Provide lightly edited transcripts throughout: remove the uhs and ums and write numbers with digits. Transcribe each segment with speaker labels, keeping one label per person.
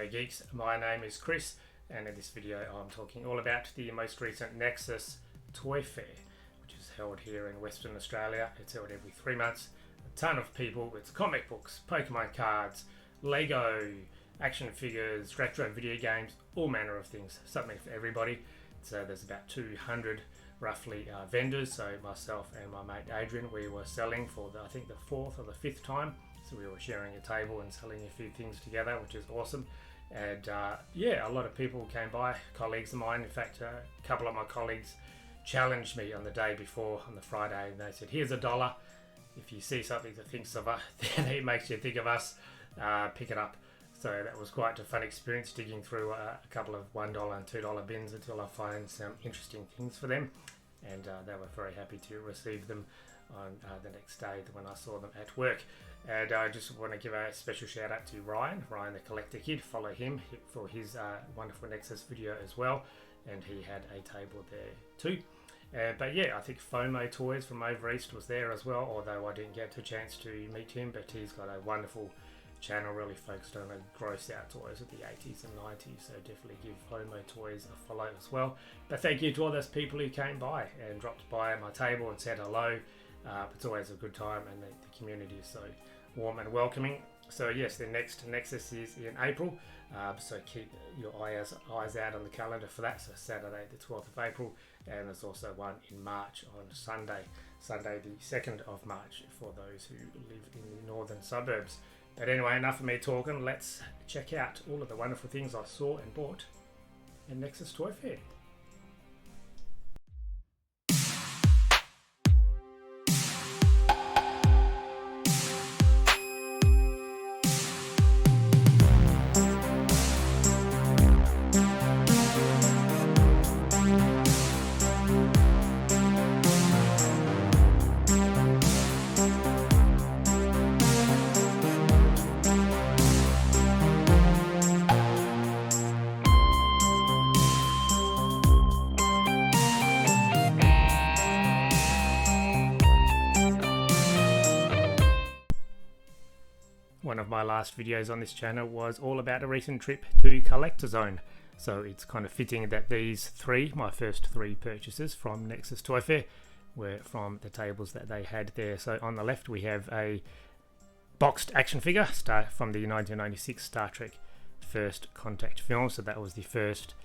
Speaker 1: G'day geeks, my name is Chris, and in this video I'm talking all about the most recent Nexus Toy Fair, which is held here in Western Australia. It's held every 3 months. A ton of people. It's comic books, Pokemon cards, Lego, action figures, retro video games, all manner of things, something for everybody. So there's about 200 roughly vendors. So myself and my mate Adrian, we were selling for I think the 4th or the 5th time. So we were sharing a table and selling a few things together, which is awesome. And yeah, a lot of people came by, colleagues of mine. In fact, a couple of my colleagues challenged me on the day before, on the Friday, and they said, here's $1. If you see something that thinks of us, then it makes you think of us, pick it up. So that was quite a fun experience, digging through a couple of $1 and $2 bins until I find some interesting things for them. And they were very happy to receive them on the next day when I saw them at work. And I just want to give a special shout out to Ryan the Collector Kid. Follow him for his wonderful Nexus video as well, and he had a table there too. But yeah, I think FOMO Toys from over east was there as well, although I didn't get a chance to meet him, but he's got a wonderful channel really focused on gross out toys of the 80s and 90s, so definitely give FOMO Toys a follow as well. But thank you to all those people who came by and dropped by my table and said hello. It's always a good time, and the community is so warm and welcoming. So yes, the next Nexus is in April, so keep your eyes out on the calendar for that. So Saturday the 12th of April, and there's also one in March on Sunday the 2nd of March for those who live in the northern suburbs. But anyway, enough of me talking. Let's check out all of the wonderful things I saw and bought in Nexus Toy Fair. One of my last videos on this channel was all about a recent trip to Collector Zone, so it's kind of fitting that these three, my first 3 purchases from Nexus Toy Fair, were from the tables that they had there. So on the left we have a boxed action figure from the 1996 Star Trek First Contact film. So that was the first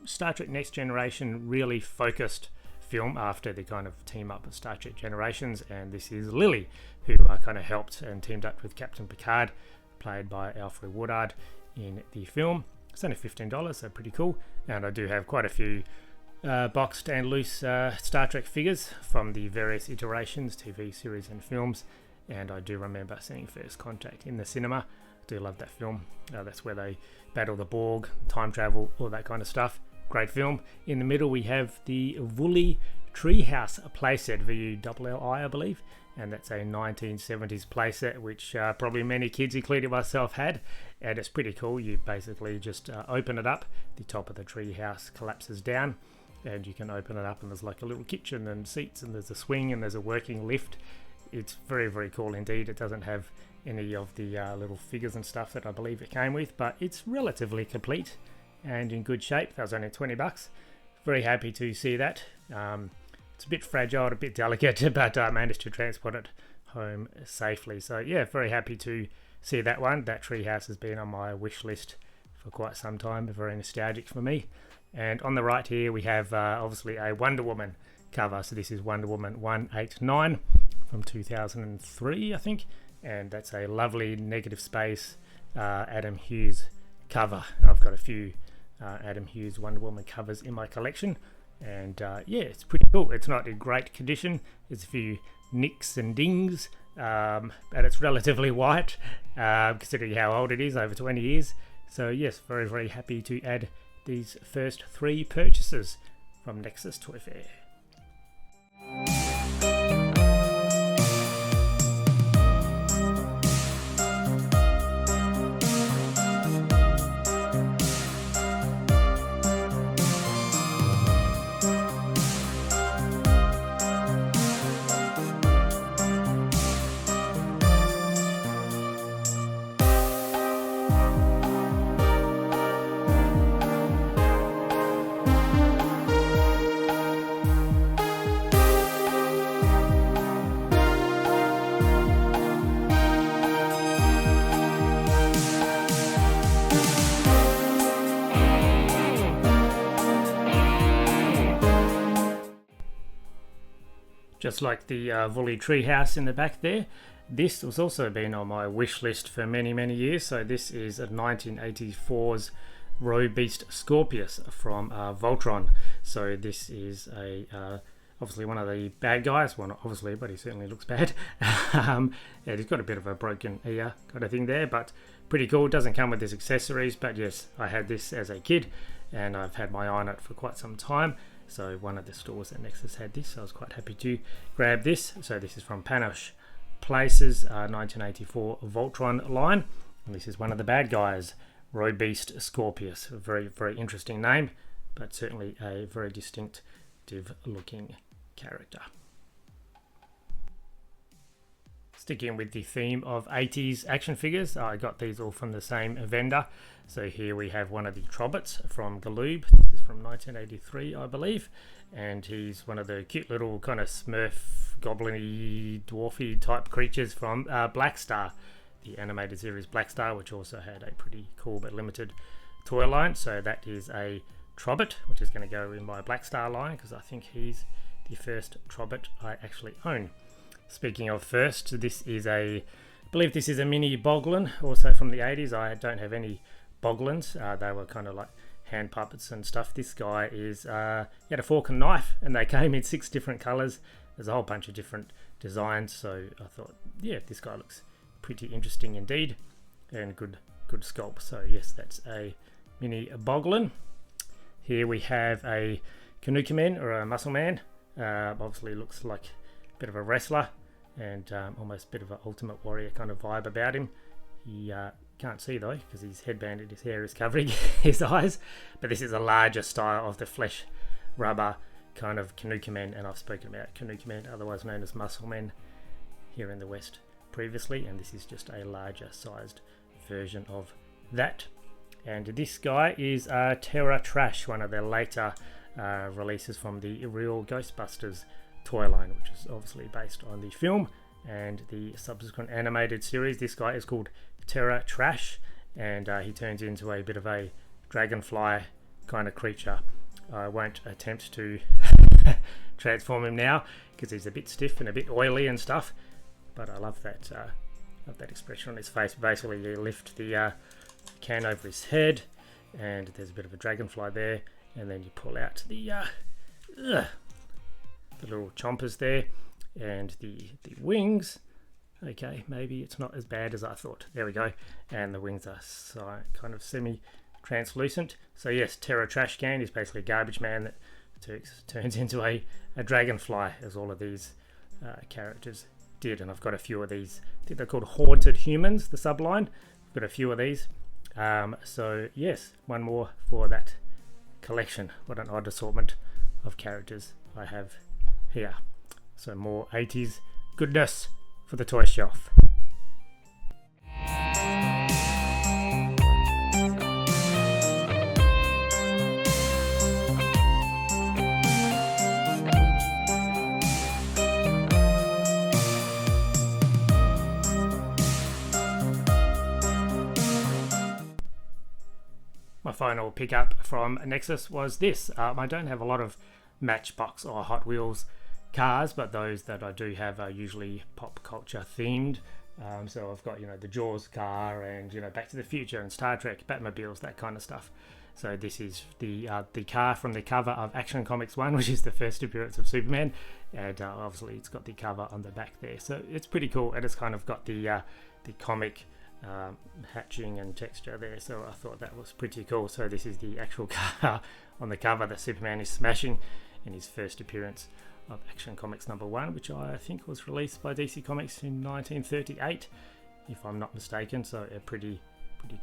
Speaker 1: Star Trek Next Generation really focused film after the kind of team up of Star Trek Generations, and this is Lily, who kind of helped and teamed up with Captain Picard, played by Alfred Woodard in the film. It's only $15, so pretty cool. And I do have quite a few boxed and loose Star Trek figures from the various iterations, TV series and films, and I do remember seeing First Contact in the cinema. I do love that film. That's where they battle the Borg, time travel, all that kind of stuff. Great film. In the middle we have the Woolly Treehouse playset, VULLI I believe, and that's a 1970s playset which probably many kids including myself had, and it's pretty cool. You basically just open it up, the top of the treehouse collapses down and you can open it up, and there's like a little kitchen and seats, and there's a swing, and there's a working lift. It's very, very cool indeed. It doesn't have any of the little figures and stuff that I believe it came with, but it's relatively complete and in good shape. That was only $20. Very happy to see that. It's a bit fragile, a bit delicate, but I managed to transport it home safely. So yeah, very happy to see that one. That treehouse has been on my wish list for quite some time, very nostalgic for me. And on the right here we have obviously a Wonder Woman cover. So this is Wonder Woman 189 from 2003 I think, and that's a lovely negative space Adam Hughes cover. I've got a few Adam Hughes Wonder Woman covers in my collection, and yeah, it's pretty cool. It's not in great condition. There's a few nicks and dings, and it's relatively white considering how old it is, over 20 years. So yes, very, very happy to add these first 3 purchases from Nexus Toy Fair. just like the Woolly Treehouse in the back there. This has also been on my wish list for many years. So this is a 1984's Roe-Beast Scorpius from Voltron. So this is a obviously one of the bad guys. Well, not obviously, but he certainly looks bad. Yeah, he's got a bit of a broken ear kind of thing there, but pretty cool. Doesn't come with his accessories, but yes, I had this as a kid and I've had my eye on it for quite some time. So one of the stores at Nexus had this, so I was quite happy to grab this. So this is from Panache Place's 1984 Voltron line, and this is one of the bad guys, Roe-Beast Scorpius. A very interesting name, but certainly a very distinctive looking character. Sticking with the theme of 80s action figures, I got these all from the same vendor. So here we have one of the Trobbits from Galoob. This is from 1983, I believe, and he's one of the cute little kind of Smurf, goblin-y, dwarfy type creatures from Black Star, the animated series Black Star, which also had a pretty cool but limited toy line. So that is a Trobbit, which is going to go in my Black Star line because I think he's the first Trobbit I actually own. Speaking of first, this is I believe this is a mini Boglin, also from the 80s. I don't have any Boglins. They were kind of like hand puppets and stuff. This guy is, he had a fork and knife, and they came in 6 different colours. There's a whole bunch of different designs, so I thought, yeah, this guy looks pretty interesting indeed, and good sculpt. So yes, that's a mini Boglin. Here we have a Kanuki-Man, or a Muscle Man. Obviously looks like a bit of a wrestler, and almost a bit of an Ultimate Warrior kind of vibe about him. He can't see though because he's headbanded, his hair is covering his eyes, but this is a larger style of the flesh rubber kind of Kanuki-Man, and I've spoken about Kanuki-Man, otherwise known as Muscle Man, here in the West previously, and this is just a larger sized version of that. And this guy is Terra Trash, one of their later releases from the real Ghostbusters toy line, which is obviously based on the film and the subsequent animated series. This guy is called Terra Trash, and he turns into a bit of a dragonfly kind of creature. I won't attempt to transform him now because he's a bit stiff and a bit oily and stuff, but I love that expression on his face. Basically, you lift the can over his head, and there's a bit of a dragonfly there, and then you pull out the little chompers there, and the wings. Okay, maybe it's not as bad as I thought. There we go. And the wings are kind of semi-translucent. So yes, Terra Trash Can is basically a garbage man that turns into a dragonfly, as all of these characters did. And I've got a few of these. I think they're called Haunted Humans, the subline. I've got a few of these. So yes, one more for that collection. What an odd assortment of characters I have here. So more 80s goodness for the toy shelf. My final pickup from Nexus was this. I don't have a lot of Matchbox or Hot Wheels cars, but those that I do have are usually pop culture themed. So I've got, the Jaws car, and Back to the Future and Star Trek, Batmobiles, that kind of stuff. So this is the car from the cover of Action Comics 1, which is the first appearance of Superman, and obviously it's got the cover on the back there. So it's pretty cool, and it's kind of got the comic hatching and texture there, so I thought that was pretty cool. So this is the actual car on the cover that Superman is smashing in his first appearance of Action Comics #1, which I think was released by DC Comics in 1938, if I'm not mistaken. So a pretty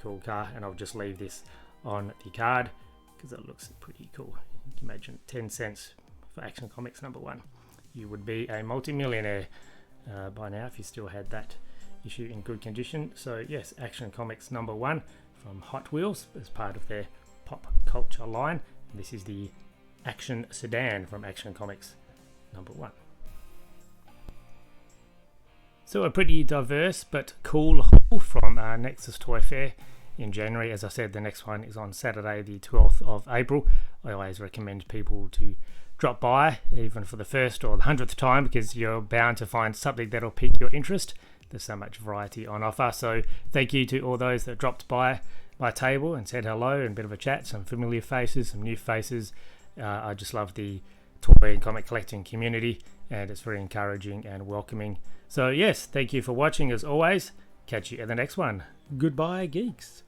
Speaker 1: cool car, and I'll just leave this on the card because it looks pretty cool. You can imagine 10 cents for Action Comics #1. You would be a multi-millionaire by now if you still had that issue in good condition. So yes, Action Comics #1 from Hot Wheels as part of their pop culture line. And this is the Action Sedan from Action Comics #1. So a pretty diverse but cool haul from Nexus Toy Fair in January. As I said, the next one is on Saturday the 12th of April. I always recommend people to drop by, even for the first or the 100th time, because you're bound to find something that'll pique your interest. There's so much variety on offer. So thank you to all those that dropped by my table and said hello and a bit of a chat, some familiar faces, some new faces. I just love the toy and comic collecting community, and it's very encouraging and welcoming. So yes, thank you for watching as always. Catch you at the next one. Goodbye, geeks.